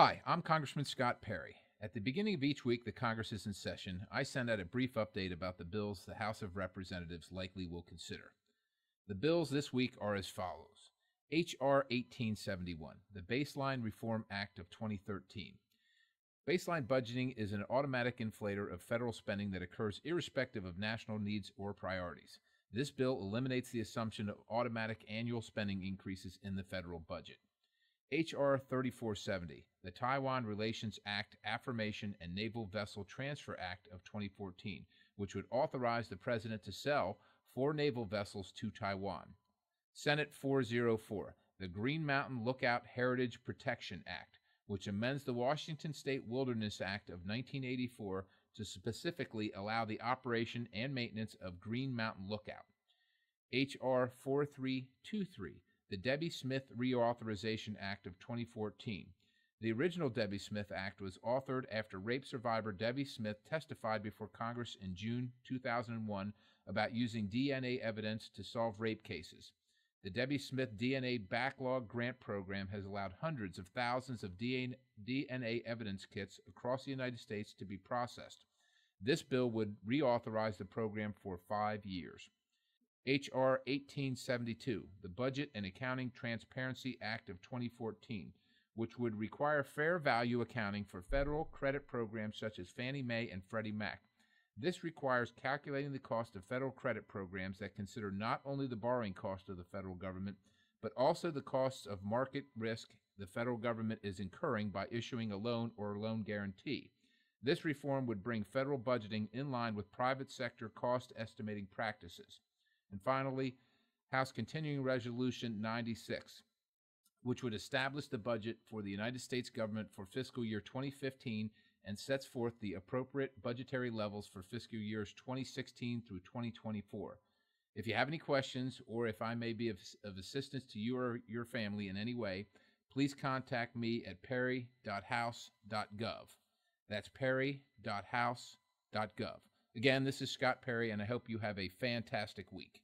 Hi, I'm Congressman Scott Perry. At the beginning of each week the Congress is in session, I send out a brief update about the bills the House of Representatives likely will consider. The bills this week are as follows. H.R. 1871, the Baseline Reform Act of 2013. Baseline budgeting is an automatic inflator of federal spending that occurs irrespective of national needs or priorities. This bill eliminates the assumption of automatic annual spending increases in the federal budget. H.R. 3470, the Taiwan Relations Act Affirmation and Naval Vessel Transfer Act of 2014, which would authorize the President to sell 4 naval vessels to Taiwan. Senate 404, the Green Mountain Lookout Heritage Protection Act, which amends the Washington State Wilderness Act of 1984 to specifically allow the operation and maintenance of Green Mountain Lookout. H.R. 4323, the Debbie Smith Reauthorization Act of 2014. The original Debbie Smith Act was authored after rape survivor Debbie Smith testified before Congress in June 2001 about using DNA evidence to solve rape cases. The Debbie Smith DNA Backlog Grant Program has allowed hundreds of thousands of DNA evidence kits across the United States to be processed. This bill would reauthorize the program for 5 years. H.R. 1872, the Budget and Accounting Transparency Act of 2014, which would require fair value accounting for federal credit programs such as Fannie Mae and Freddie Mac. This requires calculating the cost of federal credit programs that consider not only the borrowing cost of the federal government, but also the costs of market risk the federal government is incurring by issuing a loan or a loan guarantee. This reform would bring federal budgeting in line with private sector cost estimating practices. And finally, House Continuing Resolution 96, which would establish the budget for the United States government for fiscal year 2015 and sets forth the appropriate budgetary levels for fiscal years 2016 through 2024. If you have any questions or if I may be of assistance to you or your family in any way, please contact me at perry.house.gov. That's perry.house.gov. Again, this is Scott Perry, and I hope you have a fantastic week.